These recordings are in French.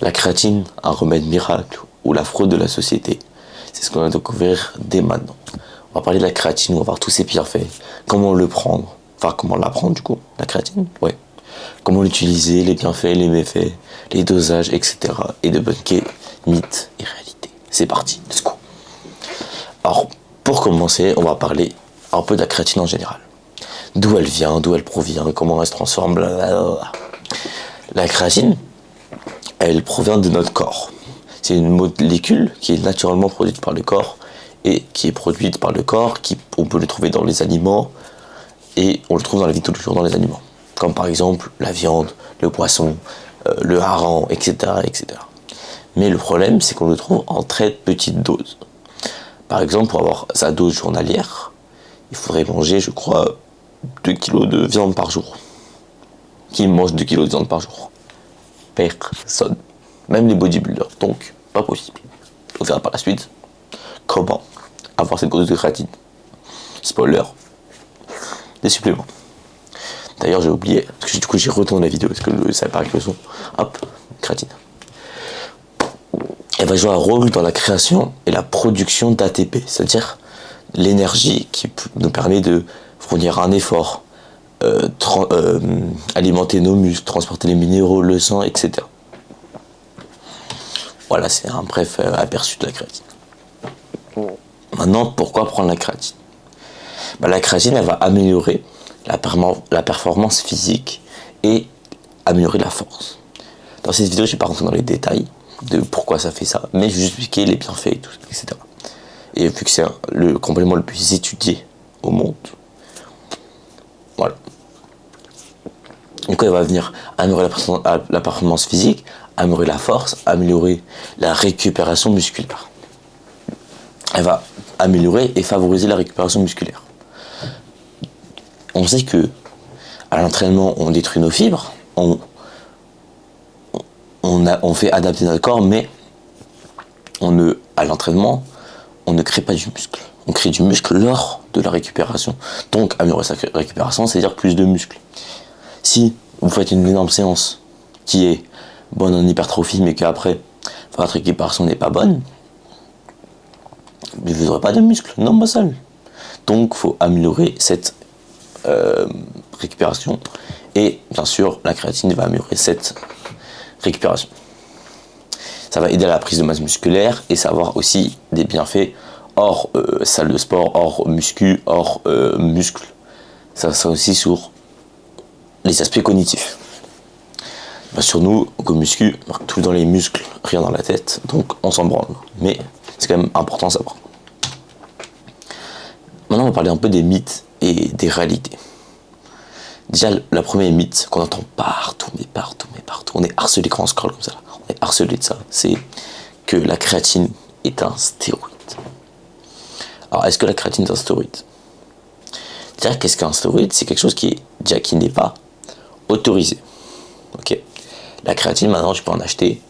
La créatine, un remède miracle ou la fraude de la société. C'est ce qu'on va découvrir dès maintenant. On va parler de la créatine, on va voir tous ses bienfaits, comment le prendre, enfin comment la prendre du coup, la créatine, ouais. Comment l'utiliser, les bienfaits, les méfaits, les dosages, etc. Et débunker mythes et réalités. C'est parti, let's go. Alors, pour commencer, on va parler un peu de la créatine en général. D'où elle vient, d'où elle provient, comment elle se transforme, blablabla. La créatine, elle provient de notre corps. C'est une molécule qui est naturellement produite par le corps et qui est produite par le corps, on peut le trouver dans les aliments et on le trouve dans la vie de tous les jours dans les aliments. Comme par exemple la viande, le poisson, le hareng, etc., etc. Mais le problème, c'est qu'on le trouve en très petite dose. Par exemple, pour avoir sa dose journalière, il faudrait manger, je crois, 2 kilos de viande par jour. Qui mange 2 kilos de viande par jour? Personne. Même les bodybuilders. Donc, pas possible. On verra par la suite comment avoir cette dose de créatine. Spoiler. Des suppléments. D'ailleurs, j'ai oublié, parce que du coup, j'ai retourné la vidéo, parce que ça paraît que le son. Hop, créatine. Elle va jouer un rôle dans la création et la production d'ATP, c'est-à-dire l'énergie qui nous permet de fournir un effort, alimenter nos muscles, transporter les minéraux, le sang, etc. Voilà, c'est un bref aperçu de la créatine. Maintenant, pourquoi prendre la créatine? La créatine, elle va améliorer la performance physique et améliorer la force. Dans cette vidéo, je ne vais pas rentrer dans les détails de pourquoi ça fait ça, mais je vais juste expliquer les bienfaits et tout, etc. Et vu que c'est le complément le plus étudié au monde, voilà. Donc elle va venir améliorer la performance physique, améliorer la force, améliorer la récupération musculaire. Elle va améliorer et favoriser la récupération musculaire. On sait que à l'entraînement, on détruit nos fibres, on fait adapter notre corps, mais à l'entraînement, on ne crée pas du muscle. On crée du muscle lors de la récupération. Donc, améliorer sa récupération, c'est-à-dire plus de muscles. Si vous faites une énorme séance qui est bonne en hypertrophie, mais qu'après, votre récupération n'est pas bonne, vous n'aurez pas de muscle, non muscle. Donc, il faut améliorer cette récupération. Et bien sûr, la créatine va améliorer cette récupération. Ça va aider à la prise de masse musculaire et ça va avoir aussi des bienfaits hors salle de sport, hors muscu, hors muscle. Ça sera aussi sur les aspects cognitifs. Sur nous, au muscu, tout dans les muscles, rien dans la tête, donc on s'en branle. Mais c'est quand même important à savoir. Maintenant, on va parler un peu des mythes et des réalités. Déjà, la première mythe qu'on entend partout, on est harcelé quand on scrolle comme ça, on est harcelé de ça, c'est que la créatine est un stéroïde. Alors, est-ce que la créatine est un stéroïde? Déjà, qu'est-ce qu'un stéroïde? C'est quelque chose qui n'est pas autorisé. Ok. La créatine, maintenant, je peux en acheter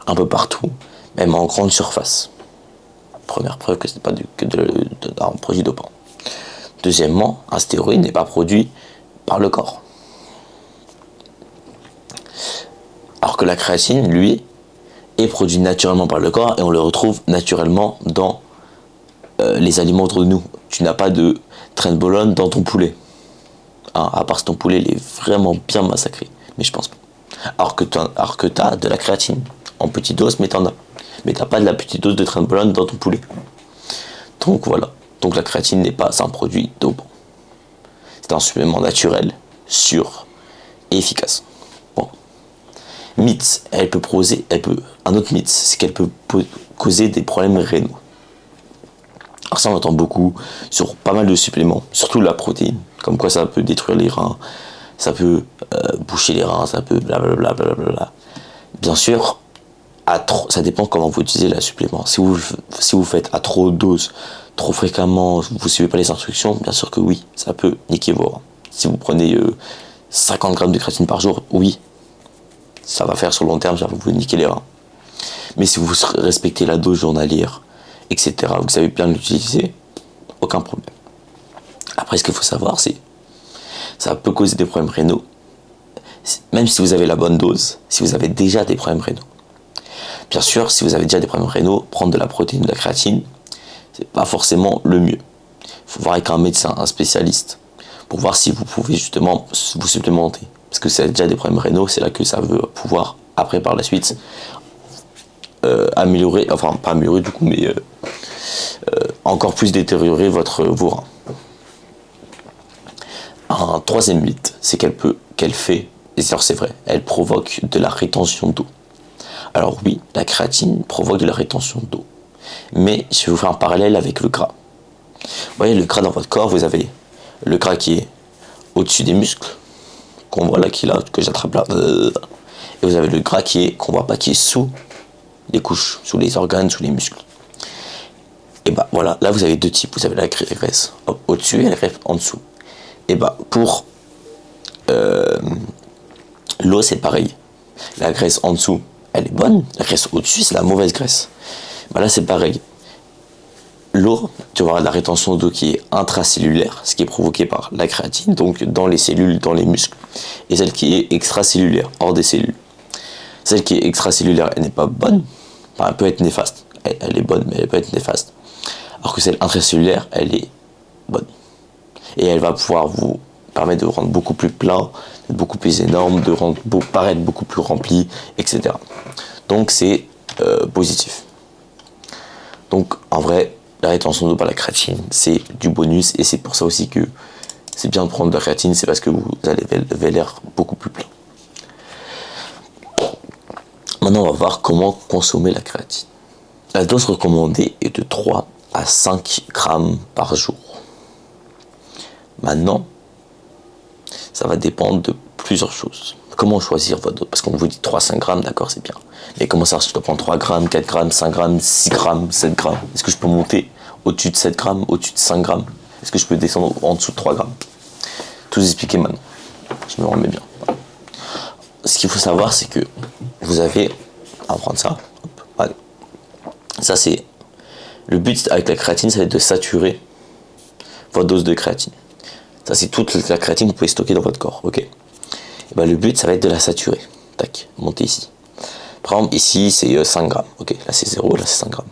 un peu partout, même en grande surface. Première preuve que ce n'est pas un produit dopant. Deuxièmement, un stéroïde n'est pas produit par le corps. Alors que la créatine, lui, est produit naturellement par le corps et on le retrouve naturellement dans les aliments autour de nous. Tu n'as pas de trenbolone dans ton poulet. Hein, à part si ton poulet il est vraiment bien massacré. Mais je pense pas. Alors que tu as de la créatine en petite dose, mais t'en as. Mais t'as pas de la petite dose de trenbolone dans ton poulet. Donc voilà. Donc la créatine n'est pas un produit dopant. C'est un supplément naturel, sûr et efficace. Bon. Mythe, un autre mythe, c'est qu'elle peut causer des problèmes rénaux. Alors ça on entend beaucoup sur pas mal de suppléments, surtout la protéine, comme quoi ça peut détruire les reins, ça peut boucher les reins, ça peut blablabla. Bien sûr, ça dépend comment vous utilisez le supplément. Si vous faites à trop de doses, trop fréquemment, vous ne suivez pas les instructions, bien sûr que oui, ça peut niquer vos reins. Si vous prenez 50 grammes de créatine par jour, oui, ça va faire sur le long terme, ça va vous niquer les reins. Mais si vous respectez la dose journalière, etc., vous savez bien l'utiliser, aucun problème. Après, ce qu'il faut savoir, c'est ça peut causer des problèmes rénaux, même si vous avez la bonne dose, si vous avez déjà des problèmes rénaux. Bien sûr, si vous avez déjà des problèmes rénaux, prendre de la protéine ou de la créatine, c'est pas forcément le mieux. Il faut voir avec un médecin, un spécialiste, pour voir si vous pouvez justement vous supplémenter. Parce que si vous avez déjà des problèmes rénaux, c'est là que ça veut pouvoir, après par la suite, améliorer, enfin pas améliorer du coup, mais encore plus détériorer vos reins. Un troisième mythe, c'est qu'elle fait, et c'est vrai, elle provoque de la rétention d'eau. Alors oui, la créatine provoque de la rétention d'eau. Mais je vais vous faire un parallèle avec le gras. Vous voyez, le gras dans votre corps, vous avez le gras qui est au-dessus des muscles, qu'on voit là, qui est là, que j'attrape là. Et vous avez le gras qu'on voit pas, qui est sous les couches, sous les organes, sous les muscles. Et bah voilà, là vous avez deux types. Vous avez la graisse au-dessus et la graisse en dessous. Et bah pour l'eau, c'est pareil. La graisse en dessous, elle est bonne. La graisse au-dessus, c'est la mauvaise graisse. Bah là, c'est pareil. L'eau, tu vas avoir la rétention d'eau qui est intracellulaire, ce qui est provoqué par la créatine, donc dans les cellules, dans les muscles, et celle qui est extracellulaire, hors des cellules. Celle qui est extracellulaire, elle n'est pas bonne, enfin, elle peut être néfaste. Elle est bonne, mais elle peut être néfaste. Alors que celle intracellulaire, elle est bonne. Et elle va pouvoir vous permettre de vous rendre beaucoup plus plein, d'être beaucoup plus énorme, paraître beaucoup plus rempli, etc. Donc c'est positif. Donc en vrai, la rétention d'eau par la créatine, c'est du bonus, et c'est pour ça aussi que c'est bien de prendre de la créatine, c'est parce que vous avez l'air beaucoup plus plein. Maintenant, on va voir comment consommer la créatine. La dose recommandée est de 3 à 5 grammes par jour. Maintenant, ça va dépendre de plusieurs choses. Comment choisir votre dose? Parce qu'on vous dit 3 à 5 grammes, d'accord, c'est bien. Mais comment ça, je dois prendre 3 grammes, 4 grammes, 5 grammes, 6 grammes, 7 grammes? Est-ce que je peux monter au-dessus de 7 grammes, au-dessus de 5 grammes? Est-ce que je peux descendre en dessous de 3 grammes? Tout expliquer maintenant. Je me remets bien. Ce qu'il faut savoir, c'est que vous avez à prendre ça. Hop, allez. Ça, c'est le but avec la créatine, ça va être de saturer votre dose de créatine. Ça, c'est toute la créatine que vous pouvez stocker dans votre corps, ok? Et ben, le but, ça va être de la saturer. Tac, montez ici. Par exemple, ici, c'est 5 grammes. Ok, là, c'est 0, là, c'est 5 grammes.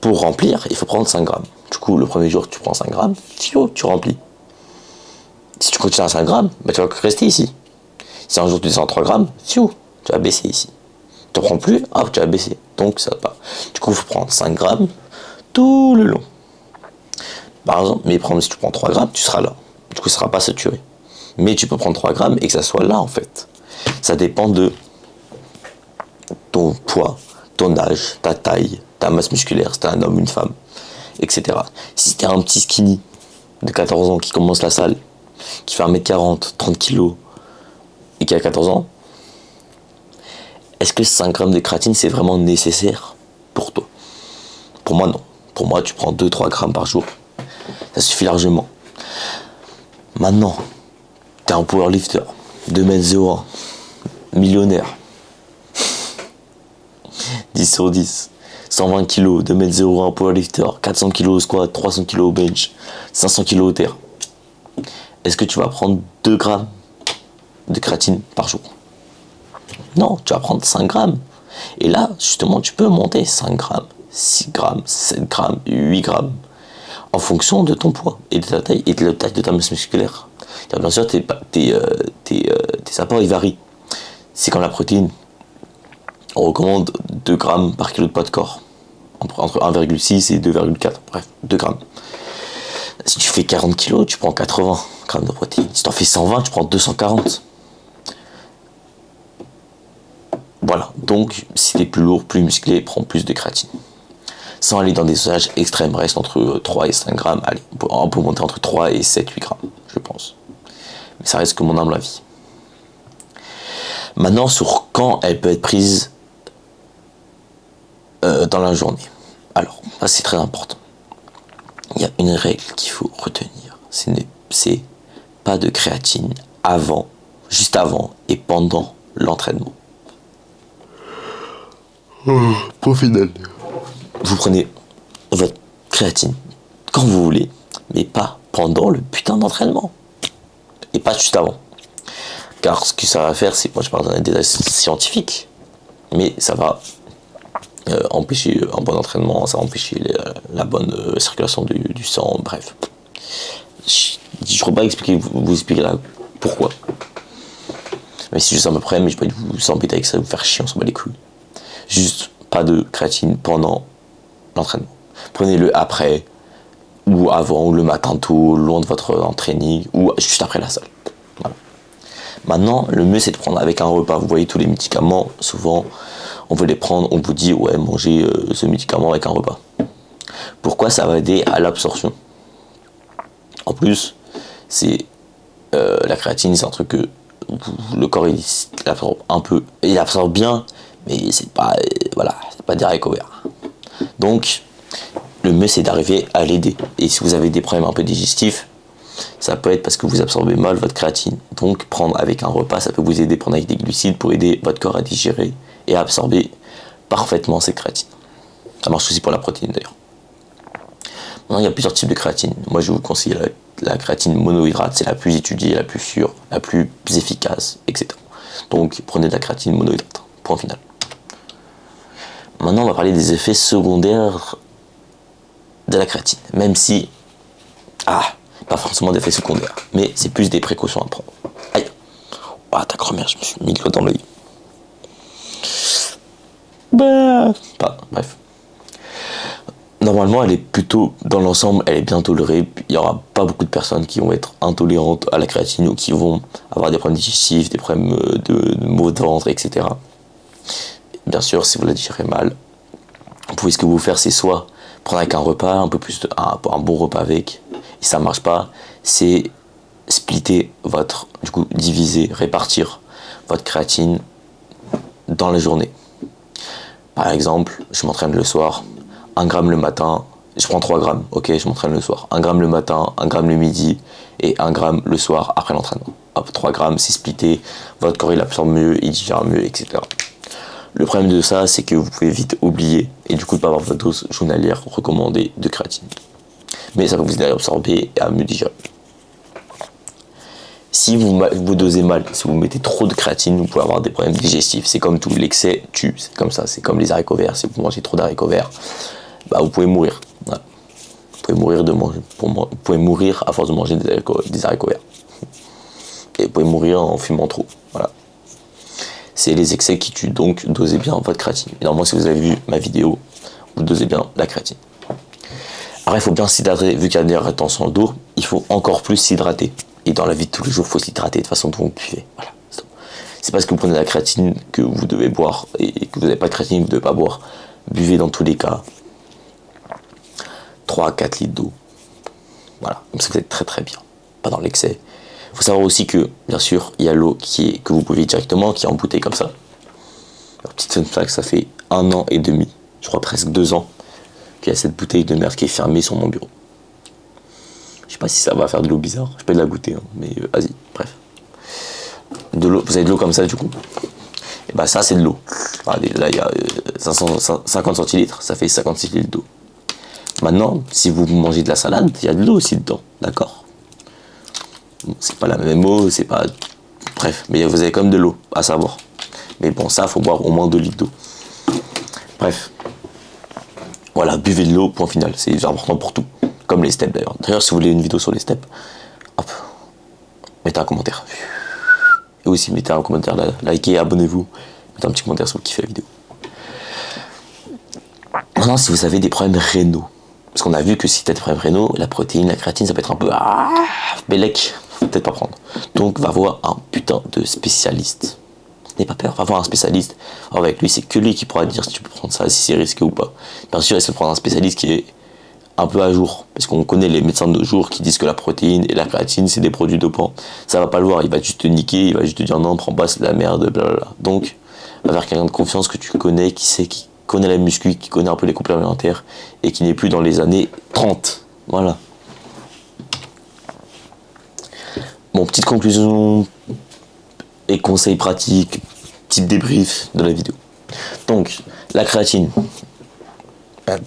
Pour remplir, il faut prendre 5 grammes. Du coup, le premier jour, tu prends 5 grammes, tu remplis. Si tu continues à 5 grammes, ben, tu vas rester ici. Si un jour tu descends à 3 grammes, tu vas baisser ici. Tu ne prends plus, tu vas baisser. Donc, ça va pas. Du coup, il faut prendre 5 grammes tout le long. Par exemple, mais si tu prends 3 grammes, tu seras là. Du coup, ça ne sera pas saturé. Mais tu peux prendre 3 grammes et que ça soit là, en fait. Ça dépend de ton poids, ton âge, ta taille, ta masse musculaire, si t'es un homme, une femme, etc. Si t'es un petit skinny de 14 ans qui commence la salle, qui fait 1m40, 30 kg et qui a 14 ans, est-ce que 5 grammes de créatine, c'est vraiment nécessaire pour toi? Pour moi, non. Pour moi, tu prends 2-3 grammes par jour. Ça suffit largement. Maintenant, t'es un powerlifter, 2m01, millionnaire, 10 sur 10, 120 kg, 2m01 powerlifter, 400 kg au squat, 300 kg au bench, 500 kg au terre. Est-ce que tu vas prendre 2 grammes de créatine par jour? Non, tu vas prendre 5 grammes. Et là, justement, tu peux monter 5 grammes, 6 grammes, 7 grammes, 8 grammes, en fonction de ton poids et de ta taille et de la taille de ta masse musculaire. Car bien sûr, tes apports, ils varient. C'est comme la protéine. On recommande 2 grammes par kilo de poids de corps. Entre 1,6 et 2,4. Bref, 2 grammes. Si tu fais 40 kg, tu prends 80 grammes de protéines. Si tu en fais 120, tu prends 240. Voilà. Donc, si tu es plus lourd, plus musclé, prends plus de créatine. Sans aller dans des dosages extrêmes, reste entre 3 et 5 grammes. Allez, on peut monter entre 3 et 7-8 grammes, je pense. Mais ça reste que mon humble avis. Maintenant, sur quand elle peut être prise dans la journée. Alors, ça c'est très important. Il y a une règle qu'il faut retenir. C'est pas de créatine juste avant et pendant l'entraînement. Pour final. Vous prenez votre créatine quand vous voulez, mais pas pendant le putain d'entraînement. Et pas juste avant. Car ce que ça va faire, c'est, moi je parle d'un détail scientifique, mais ça va empêcher un bon entraînement, ça va empêcher la bonne circulation du sang, bref. Je ne pourrais pas vous expliquer là pourquoi. Mais c'est juste à peu près, mais je vais pas vous embêter avec ça, vous faire chier, on s'en bat les couilles. Juste pas de créatine pendant l'entraînement. Prenez-le après, ou avant, ou le matin tôt, loin de votre entraînement, ou juste après la salle. Voilà. Maintenant, le mieux c'est de prendre avec un repas. Vous voyez tous les médicaments, souvent on veut les prendre, on vous dit ouais, mangez ce médicament avec un repas. Pourquoi? Ça va aider à l'absorption. En plus, c'est la créatine, c'est un truc que le corps il absorbe un peu, il absorbe bien, mais c'est pas voilà, c'est pas des haricots verts. Donc le mieux c'est d'arriver à l'aider. Et si vous avez des problèmes un peu digestifs, ça peut être parce que vous absorbez mal votre créatine. Donc prendre avec un repas, ça peut vous aider, prendre avec des glucides pour aider votre corps à digérer et à absorber parfaitement cette créatine. Ça marche aussi pour la protéine d'ailleurs. Maintenant, il y a plusieurs types de créatine. Moi je vous conseille la créatine monohydrate, c'est la plus étudiée, la plus sûre, la plus efficace, etc. Donc prenez de la créatine monohydrate. Point final. Maintenant on va parler des effets secondaires de la créatine. Même si... pas forcément d'effets secondaires, mais c'est plus des précautions à prendre. Aïe. Ta grand-mère, je me suis mis le doigt dans l'œil. Bref. Normalement, elle est plutôt, dans l'ensemble, elle est bien tolérée. Il n'y aura pas beaucoup de personnes qui vont être intolérantes à la créatine ou qui vont avoir des problèmes digestifs, des problèmes de maux de ventre, etc. Bien sûr, si vous la digérez mal, vous pouvez ce que vous faire, c'est soit prendre avec un repas, un bon repas avec. Et ça marche pas, c'est splitter diviser, répartir votre créatine dans la journée. Par exemple, je m'entraîne le soir, 1 gramme le matin, je prends 3 grammes, ok, je m'entraîne le soir. 1 gramme le matin, 1 gramme le midi et 1 gramme le soir après l'entraînement. Hop, 3 grammes, c'est splitté, votre corps il absorbe mieux, il digère mieux, etc. Le problème de ça, c'est que vous pouvez vite oublier et du coup pas avoir votre dose journalière recommandée de créatine. Mais ça va vous aider à absorber et à mieux digérer. Si vous dosez mal, si vous mettez trop de créatine, vous pouvez avoir des problèmes digestifs. C'est comme tout, l'excès tue, c'est comme ça, c'est comme les haricots verts. Si vous mangez trop d'haricots verts, vous pouvez mourir. Voilà. Vous pouvez mourir à force de manger des haricots verts. Et vous pouvez mourir en fumant trop. Voilà. C'est les excès qui tuent, donc dosez bien votre créatine. Et normalement, si vous avez vu ma vidéo, vous dosez bien la créatine. Alors il faut bien s'hydrater, vu qu'il y a des rétentions d'eau, il faut encore plus s'hydrater. Et dans la vie de tous les jours, il faut s'hydrater de façon dont vous buvez. Voilà. C'est parce que vous prenez de la créatine que vous devez boire, et que vous n'avez pas de créatine, vous ne devez pas boire. Buvez dans tous les cas 3 à 4 litres d'eau. Voilà, comme ça vous êtes très très bien, pas dans l'excès. Il faut savoir aussi que, bien sûr, il y a l'eau que vous buvez directement, qui est en bouteille comme ça. Alors, petite fun fact, ça fait 1 an et demi, je crois presque 2 ans, qu'il y a cette bouteille de merde qui est fermée sur mon bureau. Je sais pas si ça va faire de l'eau bizarre, je peux la goûter, mais vas-y, bref. De l'eau, vous avez de l'eau comme ça du coup. Et ça c'est de l'eau. Là il y a 50 centilitres, ça fait 56 litres d'eau. Maintenant, si vous mangez de la salade, il y a de l'eau aussi dedans, d'accord. Bon, c'est pas la même eau, c'est pas... Bref, mais vous avez quand même de l'eau à savoir. Mais bon, ça, faut boire au moins 2 litres d'eau. Bref. Voilà, buvez de l'eau, point final. C'est important pour tout. Comme les steps d'ailleurs. D'ailleurs, si vous voulez une vidéo sur les steps, hop, mettez un commentaire. Et aussi, mettez un commentaire, likez, abonnez-vous. Mettez un petit commentaire si vous kiffez la vidéo. Maintenant, si vous avez des problèmes rénaux, parce qu'on a vu que si tu as des problèmes rénaux, la protéine, la créatine, ça peut être un peu... Bélec, faut peut-être pas prendre. Donc, va voir un putain de spécialiste. N'aie pas peur, va voir un spécialiste. Alors avec lui, c'est que lui qui pourra te dire si tu peux prendre ça, si c'est risqué ou pas. Bien sûr, essaie de prendre un spécialiste qui est un peu à jour. Parce qu'on connaît les médecins de nos jours qui disent que la protéine et la créatine, c'est des produits dopants. Ça va pas le voir, il va juste te niquer, il va juste te dire non, prends pas, c'est de la merde, blablabla. Donc, va vers quelqu'un de confiance que tu connais, qui connaît la muscu, qui connaît un peu les compléments alimentaires et qui n'est plus dans les années 30. Voilà. Bon, petite conclusion et conseils pratiques, petit débrief de la vidéo. Donc, la créatine,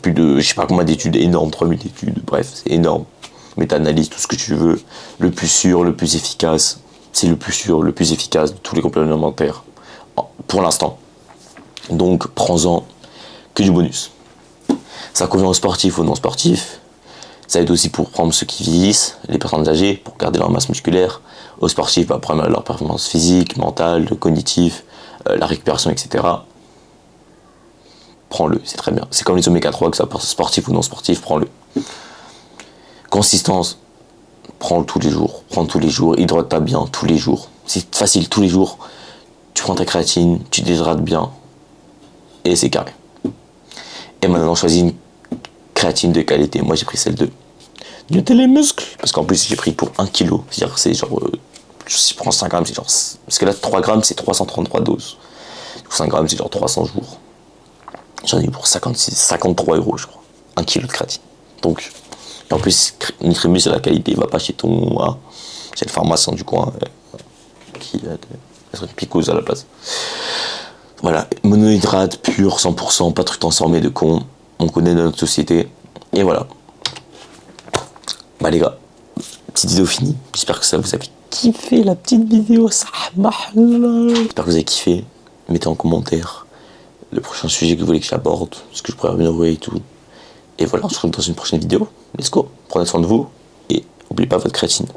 plus de, je sais pas combien d'études, énorme, 3000 études, bref, c'est énorme. Méta-analyse, tout ce que tu veux, le plus sûr, le plus efficace, c'est le plus sûr, le plus efficace de tous les compléments alimentaires, pour l'instant. Donc, prends-en que du bonus. Ça convient aux sportifs ou non sportifs. Ça aide aussi pour prendre ceux qui vieillissent, les personnes âgées, pour garder leur masse musculaire. Aux sportifs, pour améliorer leur performance physique, mentale, cognitive, la récupération, etc. Prends-le, c'est très bien. C'est comme les oméga 3, que ça soit sportif ou non sportif, prends-le. Consistance, prends-le tous les jours, hydrate-toi bien tous les jours. C'est facile, tous les jours. Tu prends ta créatine, tu t'hydrates bien, et c'est carré. Et maintenant, choisis une créatine de qualité. Moi, j'ai pris celle de Newton les muscles. Parce qu'en plus, j'ai pris pour 1 kg. C'est-à-dire, c'est genre. Si je prends 5 grammes, c'est genre. Parce que là, 3 grammes, c'est 333 doses. 5 grammes, c'est genre 300 jours. J'en ai eu pour 53 euros, je crois. 1 kg de créatine. Donc, et en plus, Nutrimus, c'est la qualité. Va pas chez ton. Hein, c'est le pharmacien du coin qui a une piqueuse à la place. Voilà, monohydrate pur, 100%, pas de truc transformé de con. On connaît dans notre société. Et voilà. Bah les gars, petite vidéo finie. J'espère que ça vous a kiffé la petite vidéo. J'espère que vous avez kiffé. Mettez en commentaire le prochain sujet que vous voulez que j'aborde, ce que je pourrais améliorer et tout. Et voilà, on se retrouve dans une prochaine vidéo. Let's go. Prenez soin de vous et n'oubliez pas votre créatine.